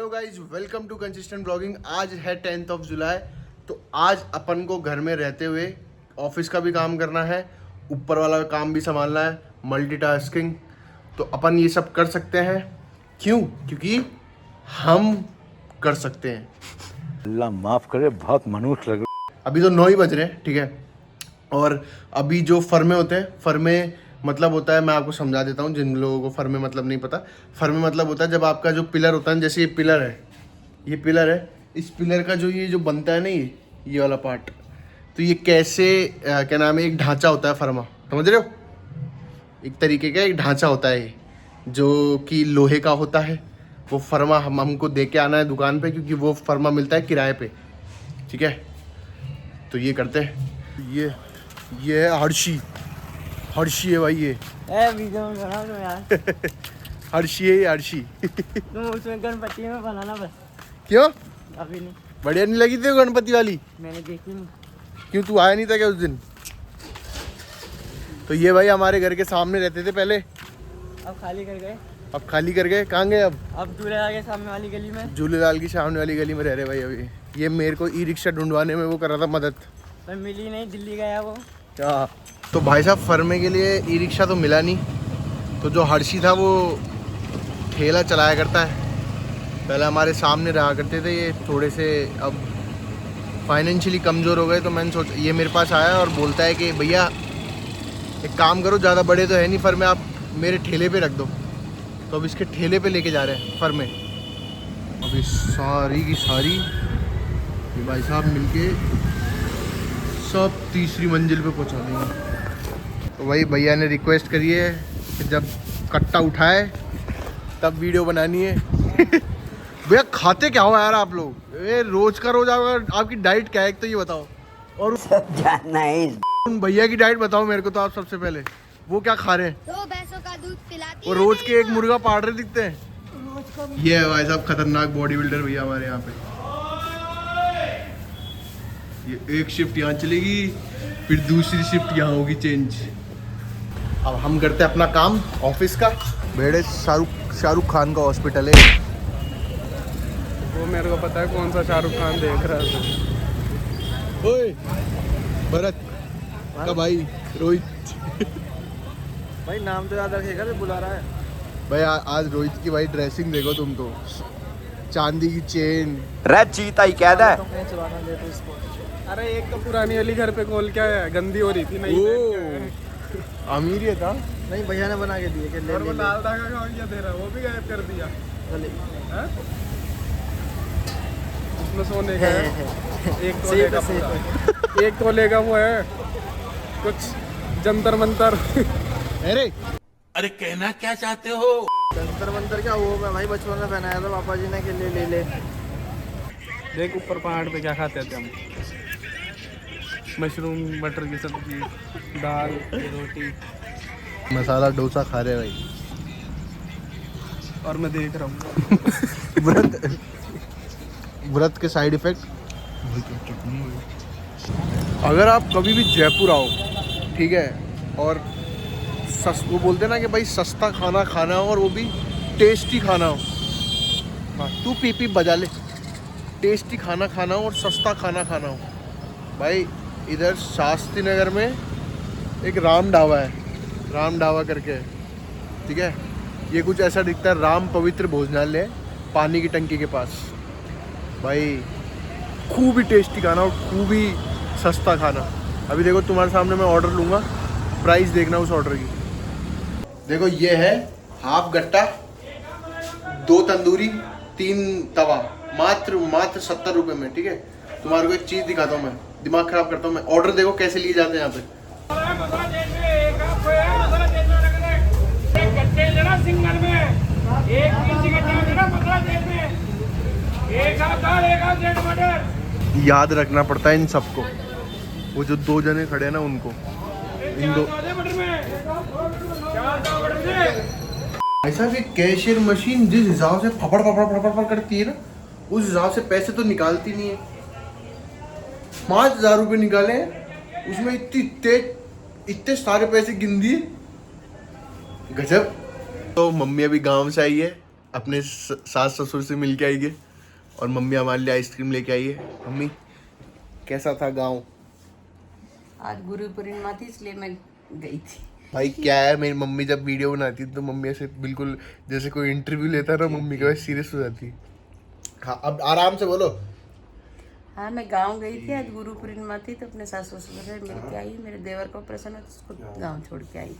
Hello guys, welcome to consistent blogging. आज है 10 जुलाई। तो आज अपन को घर में रहते हुए ऑफिस का भी काम करना है, ऊपर वाला काम भी संभालना है, मल्टीटास्किंग। तो अपन ये सब कर सकते हैं। क्यों? क्योंकि हम कर सकते हैं। अल्लाह माफ करे, बहुत मनुष्य लग रहा। अभी तो 9 ही बज रहे हैं, ठीक है। और अभी जो फर्मे होते हैं, फर्मे मतलब होता है, मैं आपको समझा देता हूँ जिन लोगों को फर्मे मतलब नहीं पता। फर्मे मतलब होता है जब आपका जो पिलर होता है, जैसे ये पिलर है, ये पिलर है, इस पिलर का जो ये जो बनता है ना, ये वाला पार्ट, तो ये कैसे क्या नाम है, एक ढांचा होता है फर्मा, समझ रहे हो? एक तरीके का एक ढांचा होता है ये, जो कि लोहे का होता है। वो फर्मा हमको दे के आना है दुकान पे, क्योंकि वो फर्मा मिलता है किराए पे, ठीक है। तो ये करते हैं। ये है हर्षी है भाई, ये वीडियो में बना दो यार। हर्षी है ये, हर्षी। तुम उसमें गणपति में बनाना बस। क्यों? अभी नहीं, बढ़िया नहीं लगी थी वो गणपति वाली? मैंने देखी नहीं। क्यों, तू आया नहीं था क्या उस दिन? तो ये भाई हमारे घर के सामने रहते थे पहले, अब खाली कर गए। अब खाली कर गए। कहाँ गए अब? झूले आगे सामने वाली गली में, झूलेलाल की सामने वाली गली में रह रहे भाई अभी। ये मेरे को ई रिक्शा ढूंढवाने में वो कर रहा था मदद, पर मिली नहीं, दिल्ली गया वो। क्या? तो भाई साहब फर्मे के लिए ई रिक्शा तो मिला नहीं, तो जो हर्षी था वो ठेला चलाया करता है। पहले हमारे सामने रहा करते थे ये, थोड़े से अब फाइनेंशियली कमज़ोर हो गए। तो मैंने सोचा, ये मेरे पास आया और बोलता है कि भैया एक काम करो, ज़्यादा बड़े तो है नहीं फर्मे, आप मेरे ठेले पे रख दो। तो अब इसके ठेले पे लेके जा रहे हैं फर्मे। अभी सारी की सारी ये भाई साहब मिलके सब तीसरी मंजिल पे पहुंचा देंगे। तो वही भैया ने रिक्वेस्ट करी है कि जब कट्टा उठाए तब वीडियो बनानी है। भैया खाते क्या हो यार आप लोग? ये रोज का रोज आपकी डाइट क्या है, एक तो ये बताओ। और उन भैया की डाइट बताओ मेरे को तो आप सबसे पहले, वो क्या खा रहे हैं? 2 भैंसों का दूध पिलाती वो है रोज मेरी के एक माँ। मुर्गा पाड़ रहे दिखते हैं। ये है भाई साहब खतरनाक बॉडी बिल्डर भैया हमारे यहाँ पे। ये एक शिफ्ट यहाँ चलेगी, फिर दूसरी शिफ्ट यहाँ होगी चेंज। अब हम करते हैं अपना काम ऑफिस का। भेड़े शाहरुख खान का हॉस्पिटल है वो, मेरे को पता है कौन सा शाहरुख खान देख रहा है। ओए भरत का भाई रोहित। भाई नाम तो याद रखेगा, तो बुला रहा है। भाई आज रोहित की भाई ड्रेसिंग देखो तुम तो, चांदी की चेन। चीता ही कह दे। अरे एक तो पुरानी वाली घर पे खोल के आया, गंदी हो रही थी। नहीं अमीर ये था। नहीं, भैया ने बना के दिए कि और वो लाल धागा का क्या दे रहा है, वो भी गायब कर दिया। हैं? उसमें सोने का है, एक तोले का पूरा। एक तोले का वो है कुछ जंतर मंतर। अरे कहना क्या चाहते हो? जंतर मंतर क्या, वो मैं भाई बचपन में पहनाया था पापा जी ने के लिए ले। देख ऊपर पहाड़ पे क्या खाते थे हम, मशरूम, मटर की सब्जी, दाल, रोटी। मसाला डोसा खा रहे भाई। और मैं देख रहा हूँ। व्रत के साइड इफेक्ट। अगर आप कभी भी जयपुर आओ, ठीक है, और वो बोलते हैं ना कि भाई सस्ता खाना खाना हो और वो भी टेस्टी खाना हो। हाँ, तू पी बजा ले। टेस्टी खाना खाना हो और सस्ता खाना खाना हो भाई, इधर शास्त्री नगर में एक राम ढाबा है, राम ढाबा करके, ठीक है। ये कुछ ऐसा दिखता है, राम पवित्र भोजनालय, पानी की टंकी के पास। भाई खूब ही टेस्टी खाना और खूब ही सस्ता खाना। अभी देखो तुम्हारे सामने मैं ऑर्डर लूँगा, प्राइस देखना उस ऑर्डर की। देखो ये है हाफ गट्टा, 2 तंदूरी, 3 तवा, मात्र 70 रुपये में, ठीक है। तुम्हारे को एक चीज़ दिखाता हूँ, मैं दिमाग खराब करता हूँ मैं। ऑर्डर देखो कैसे लिए जाते हैं यहाँ पे। याद रखना पड़ता है इन सबको, वो जो 2 जने खड़े हैं ना उनको, इन 2। ऐसा कि कैशियर मशीन जिस हिसाब से फपड़ फपड़ फपड़ फपड़ करती है ना, उस हिसाब से पैसे तो निकालती नहीं है। 5,000 रुपये निकाले हैं, उसमें इतने सारे पैसे गिन दिए, गजब। तो मम्मी अभी गांव से आई है, अपने सास ससुर से मिल के आई है और मम्मी हमारे लिए आइसक्रीम लेके आई है। मम्मी कैसा था गांव? आज गुरु पूर्णिमा थी इसलिए मैं गई थी। भाई क्या है, मेरी मम्मी जब वीडियो बनाती तो मम्मी ऐसे बिल्कुल जैसे कोई इंटरव्यू लेता ना, मम्मी का सीरियस हो जाती। हाँ अब आराम से बोलो। हाँ मैं गांव गई थी, आज गुरु पूर्णिमा थी तो अपने सास ससुर से मिल के आई। मेरे देवर को ऑपरेशन है तो उसको गांव छोड़ के आई।